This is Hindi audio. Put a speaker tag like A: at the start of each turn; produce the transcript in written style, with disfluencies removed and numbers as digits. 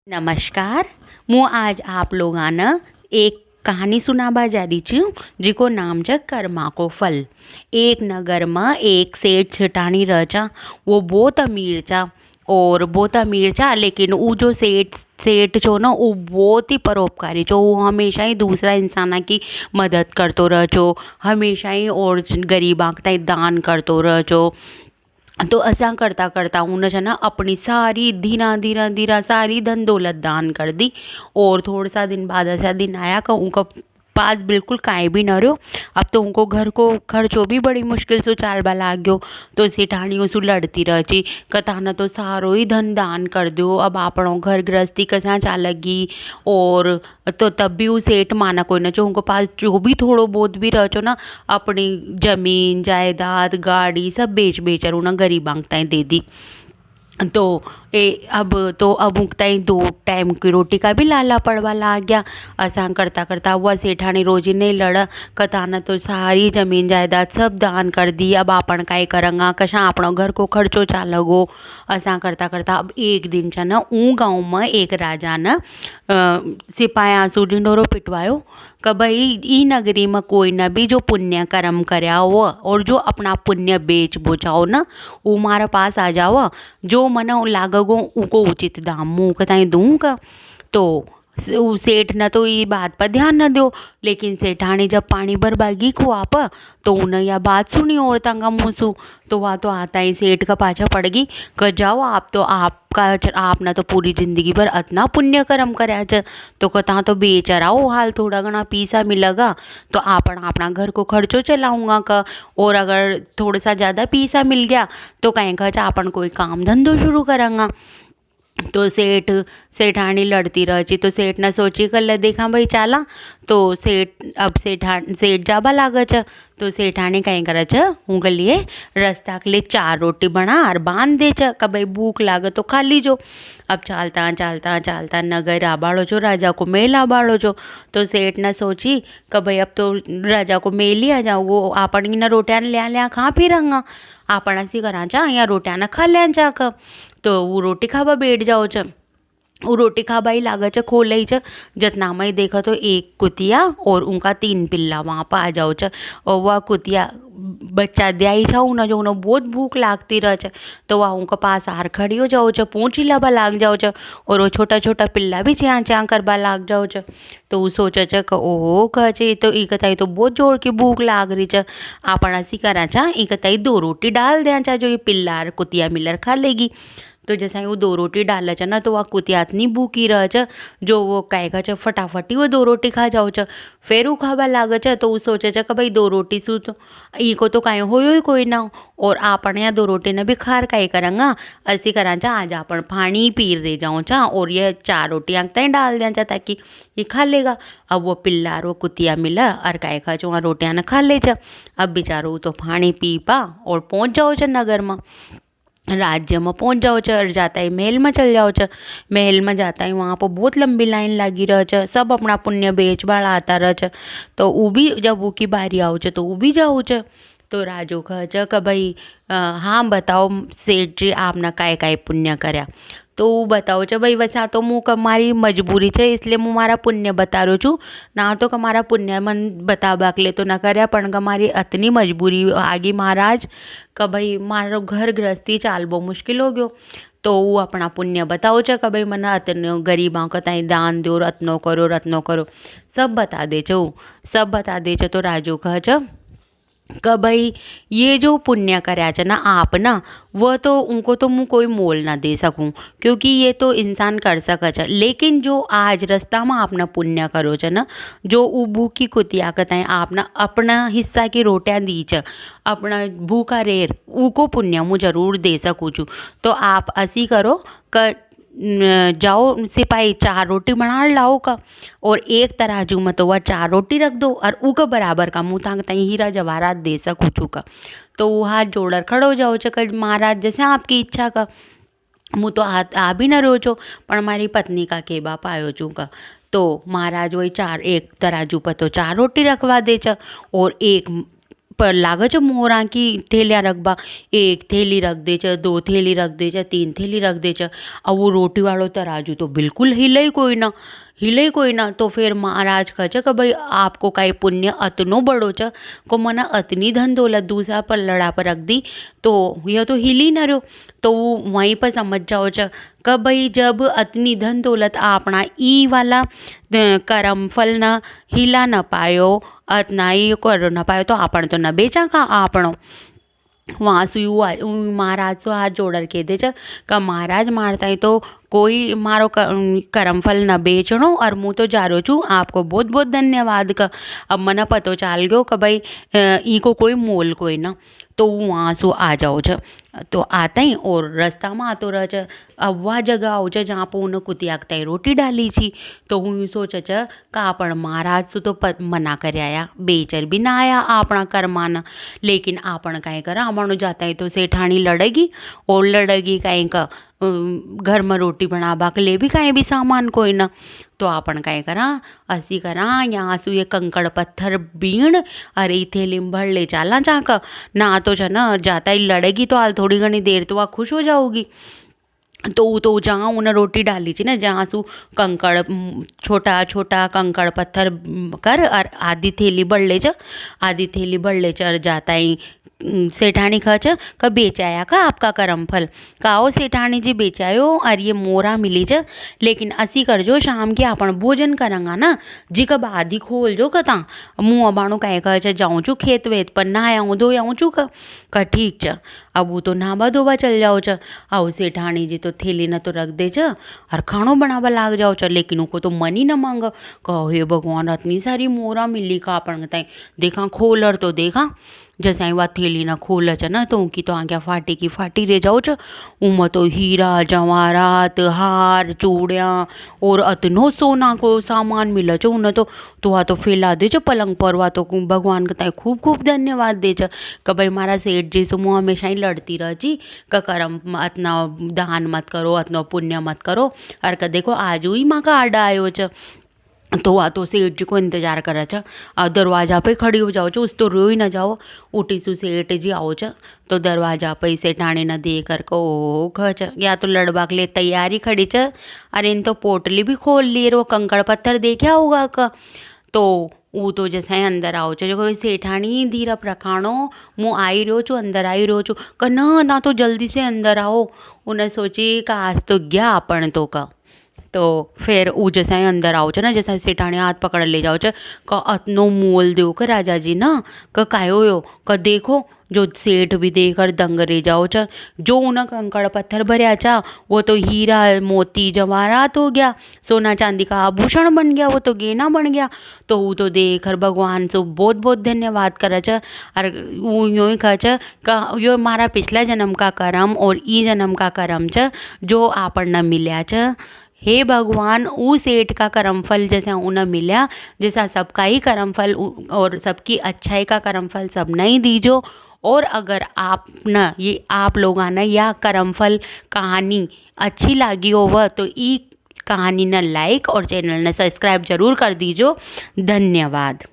A: नमस्कार। હું आज आप लोगान एक कहानी सुनाबा जा रही छूँ जिको नाम छ कर्मा को फल। एक नगर में एक सेठ सेठानी रह चा। वो बहुत अमीर चा और बहुत अमीर चा, लेकिन वो जो सेठ सेठ छो ना वो बहुत ही परोपकारी छो। वो हमेशा ही दूसरा इंसाना की मदद करतो रह छो, हमेशा ही और गरीबां ताईं दान करतो रह छो। तो असा करता करता उन्हें है ना अपनी सारी धीरा धीरा धीरा सारी धन दौलत दान कर दी। और थोड़ा सा दिन बाद ऐसा दिन आया कि उनका पास बिल्कुल कांई भी न रहो। अब तो उनको घर को खर्चो भी बड़ी मुश्किल से चालबा लाग गयो। तो सेठानियों से लड़ती रही कथा न तो सारो ही धन दान कर दो, अब आपणो घर गृहस्थी कसा चालगी। और तो तब भी वो सेठ माना कोई न, जो उनको पास जो भी थोड़ो बहुत भी रहो ना अपनी जमीन जायदाद गाड़ी सब बेच बेचर उन्हें गरीबांग ताई दे दी। तो अब उगताई 2 टाइम की रोटी का भी लाला पड़वा लाग गया। असा करता करता वह सेठानी रोजी नहीं लड़ कथा न तो सारी जमीन जायदाद सब दान कर दी। अब आपन काई करेंगा, कशा अपना घर को खर्चो चालगो। असा करता करता अब एक दिन छ न ऊ गाँव में एक राजा न सिपाया सु ढिंडोरो पिटवायो कि भाई ई नगरी में कोई न भी जो पुण्य कर्म करया हो और जो अपना पुण्य बेच बोचाओ न वो हमारे पास आ जाओ, जो मना लागगो उनको उचित दाम मुँह कताई दूंगा। तो सेठ न तो ये बात पर ध्यान न दो, लेकिन सेठानी जब पानी भरबागी को आप तो उन्हें यह बात सुनी और तंगा मुँह सु। तो वह तो आता ही सेठ का पाछा पड़ गई कि जाओ आप तो आपने तो पूरी जिंदगी भर इतना पुण्य कर्म कराया छ, तो कथा तो बेचराओ हाल थोड़ा घना पैसा मिलेगा तो अपना घर को खर्चो चलाऊंगा का। और अगर थोड़ा सा ज़्यादा पैसा मिल गया तो कहीं का अपन कोई काम धंधो शुरू करेंगा। तो सेठानी लड़ती रही। तो सेठ ने सोची कर देखा भाई चाला। तो सेठ जाबा लागे छ। तो सेठानी कहीं करे छ उनके लिए रास्ता के लिए 4 रोटी बना और बांध दे छ कि भाई भूख लागे तो खा लीजो। अब चालता चालता चालता नगर आबाड़ो छो, राजा को मेल आबाड़ो छो। तो सेठ ने सोची कि भाई अब तो राजा को मेल ही आ जाओ, वो आपन इन रोटियां लिया लिया खा फिरंगा, आपन ऐसी करा चा या रोटियां न खा लिया जाकर। तो वो रोटी खाबा बैठ जाओ छ। वो रोटी खाबा ही लागे छ खोल ही छ। जितना में देखा तो एक कुतिया और उनका 3 पिल्ला वहाँ पर आ जाओ छ। और वह कुतिया बच्चा दियाई छा उन्हें जो उन्हें बहुत भूख लागती रह छ। तो वह उनके पास आर खड़ी हो जाओ छ, पूंछ लाबा लाग जाओ छ। और वो छोटा छोटा पिल्ला भी च्या च्या करबा लाग जाओ छ। तो वो सोचे छ कि ओहो कहे तो ई कताई तो बहुत जोर की भूख लाग रही छ, आपन ऐसी करा चा ई कताई 2 रोटी डाल दें चा जो ये पिल्ला और कुतिया मिलर खा लेगी। तो जैसा ही वो 2 रोटी डाल छ ना तो वह कुतिया इतनी भूखी रह छ जो वो कहेगा छ फटाफटी वो 2 रोटी खा जाओ छ। फिर वो खाबा लागे छ। तो वो सोचे छ कि भाई 2 रोटी सु तो ई को तो काई हो ही कोई ना, और आपन या 2 रोटी ने भी खार काई करेंगा। ऐसी करा चा आज आपन पानी पीर दे जाओ चा और ये 4 रोटियां तय डाल दें चा ताकि ये खा लेगा। अब वो पिल्ला और वो कुतिया मिला और काई खा जो रोटियां न खा ले छ। अब बेचारो तो पानी पी पा और पहुंच जाओ छ नगर में, राज्य में पहुंच जाओ छ। और जाता ही महल में चल जाओ छ। महल में जाता ही वहाँ पर बहुत लंबी लाइन लगी रह छ, सब अपना पुण्य बेच बाड़ा आता रह छ। तो वो भी जब वो की बारी आओ छ तो वो भी जाओ छ। तो राजू कह छ कि भाई हाँ बताओ सेठ जी आपने काय काय पुण्य कर्या। तो वो बताओ छ भाई वैसा तो मुँह कमारी मजबूरी है इसलिए मुँह मारा पुण्य बता रो छू, ना तो कमारा पुण्य मन बताबा के लिए तो ना कर्या पण कमारी इतनी मजबूरी आगी महाराज कि भाई मारो घर गृहस्थी चालबो मुश्किल हो गयो। तो वो अपना पुण्य बताओ छ कि भाई मना अतनो गरीबों का ताई दान दो, रत्नो करो सब बता दे छ। सब बता दे छ। तो राजू कह छ कि भाई ये जो पुण्य कर्या छ ना आप ना वह तो उनको तो मुँह कोई मोल ना दे सकूँ, क्योंकि ये तो इंसान कर सके छ। लेकिन जो आज रास्ता में आपने पुण्य करो छ ना, जो वो भूखी कुतिया कताएं आपने अपना हिस्सा की रोटियां दी छ, अपना भूखा रेर उको पुण्य मुँह जरूर दे सकूँ छू। तो आप ऐसी करो कि जाओ सिपाही 4 रोटी बना लाओ का और एक तराजू में तो वह 4 रोटी रख दो और उक बराबर का मुँह तांग ताई हीरा जवाहरात दे सकूँ छू का। तो वो हाथ जोड़कर खड़ो हो जाओ छ महाराज जैसे आपकी इच्छा का, मुँह तो आ भी न रो छो पर हमारी पत्नी का के बाप आयो छू का। तो महाराज वही 4 एक तराजू पर तो 4 रोटी रखवा दे छ और एक पर लागे छ मोरा की थैलियाँ रखबा, 1 थैली रख दे छ, 2 थैली रख दे छ, 3 थैली रख दे छ। अब वो रोटी वालो तराजू तो बिल्कुल हिले ही कोई ना। तो फिर महाराज कहे छ कि भाई आपको काई पुण्य अतनो बड़ो छ को मना अतनी धन दौलत दूसरा पर लड़ा पर रख दी, तो यह तो हिल ही ना रहो। तो वो वहीं पर समझ जाओ छ कि भाई जब अतनी धन दौलत आपना ई वाला कर्म फल न हिला न पायो, अतना ही कर न पायो, तो आपण तो न बेचा का आपणो। वहाँ से महाराज सो हाथ जोड़ के दे का महाराज मारता है तो कोई मारो कर्मफल न बेचणो और मुँह तो जा रो छू, आपको बहुत बहुत धन्यवाद का। अब मना पतो चाल गयो कि भाई ई को कोई मोल कोई ना। तो वहाँ से आ जाओ छ। तो आता ही और रास्ता में आतो रह छ। अब वह जगह आओ छ जहाँ पर उन्हें कुतियाकता ही रोटी डाली छी। तो हूँ सोच छ का आपण महाराज से तो मना कर आया, बेचर भी ना आया अपना कर्मान, लेकिन आपण कहीं करा हमारो जाता है तो सेठानी लड़ेगी और लड़ेगी कहीं का घर में रोटी बनाबा के लिए भी कहीं भी सामान कोई ना। तो आपण कहीं करा असी करा यहाँ से ये कंकड़ पत्थर बीण अरे ई थैली में भर ले चाला जाक ना, तो छ ना जाता ही लड़ेगी तो हाल थोड़ी घनी देर तो वह खुश हो जाओगी। तो जहाँ उन्हें रोटी डाली थी ना, जहाँ सु कंकड़ छोटा छोटा कंकड़ पत्थर कर और आधी थैली बढ़ ले जा, आधी थैली बढ़ ले चर जाता ही सेठानी खच का बेचाया का आपका कर्म फल काओ सेठानी जी बेचायो और ये मोरा मिली ज, लेकिन असी कर जो शाम के अपन भोजन करंगा ना जी कब आधी खोल जो कता मुँह अबाणो कहे कह जाऊँ छू खेत वेत पर नहायाऊँ धोयाऊँ छू का ठीक च। अब वो तो नहाबा धोबा चल जाओ छ। आओ सेठानी जी तो थैली न तो रख दे छ और खानो बनाबा लाग जाओ छ, लेकिन उनको तो मन ही न मांग। कहो हे भगवान इतनी सारी मोरा मिली का अपन देखा खोलर तो देखा जैसे ही वह थैली न खोल छ ना तो उनकी तो आज्ञा फाटी की फाटी रह जाओ छ। उम तो हीरा जवाहरात हार चूड़ियाँ और अतनो सोना को सामान मिले छ। उन्हें तो वह तो फैला दे छ पलंग पर, वह तो भगवान का खूब खूब धन्यवाद दे छ कि भाई मारा सेठ जी से मुँह हमेशा ही लड़ती रह जी का कर्म अतना दान मत करो, अतना पुण्य मत करो, और का देखो आज ही माँ का आडा आयो छ। तो वह तो सेठ जी को इंतजार करे छ। दरवाजा पे खड़ी हो जाओ छ, उस तो रो ही न जाओ। उठी सु सेठ जी आओ छ तो दरवाजा पे सेठानी न दे कर को ख छ या तो लड़बा के लिए तैयारी खड़ी छ। अरे इन तो पोटली भी खोल लिए रो कंकड़ पत्थर देखा होगा का। तो वो तो जैसे ही अंदर आओ छो जो सेठानी धीरा प्रखाणो मुँह आई रो छो अंदर आई रो छो का ना तो जल्दी से अंदर आओ। उन्हें सोची का आज तो गया अपन तो का। तो फिर वो जैसा ही अंदर आओ छ ना, जैसा सेठानी हाथ पकड़ ले जाओ छ का अतनो मोल दो का राजा जी ना का कायो यो का देखो जो सेठ भी देखकर दंग रह जाओ छ। जो उन्हें कंकड़ पत्थर भरया था वो तो हीरा मोती जवाहरात हो गया, सोना चांदी का आभूषण बन गया, वो तो गहना बन गया। तो वो तो देखकर भगवान से बहुत बहुत धन्यवाद करे छ और वो यूँ ही कहे छ का यो मारा पिछला जन्म का कर्म और ई जन्म का कर्म छ जो आपन न मिलया छ। हे भगवान ऊ सेठ का कर्मफल जैसा उन्हें मिला, जैसा सबका ही कर्मफल और सबकी अच्छाई का कर्मफल सब नहीं दीजो। और अगर आप न ये आप लोगों ने या कर्मफल कहानी अच्छी लगी हो वह तो ई कहानी न लाइक और चैनल ने सब्सक्राइब जरूर कर दीजो। धन्यवाद।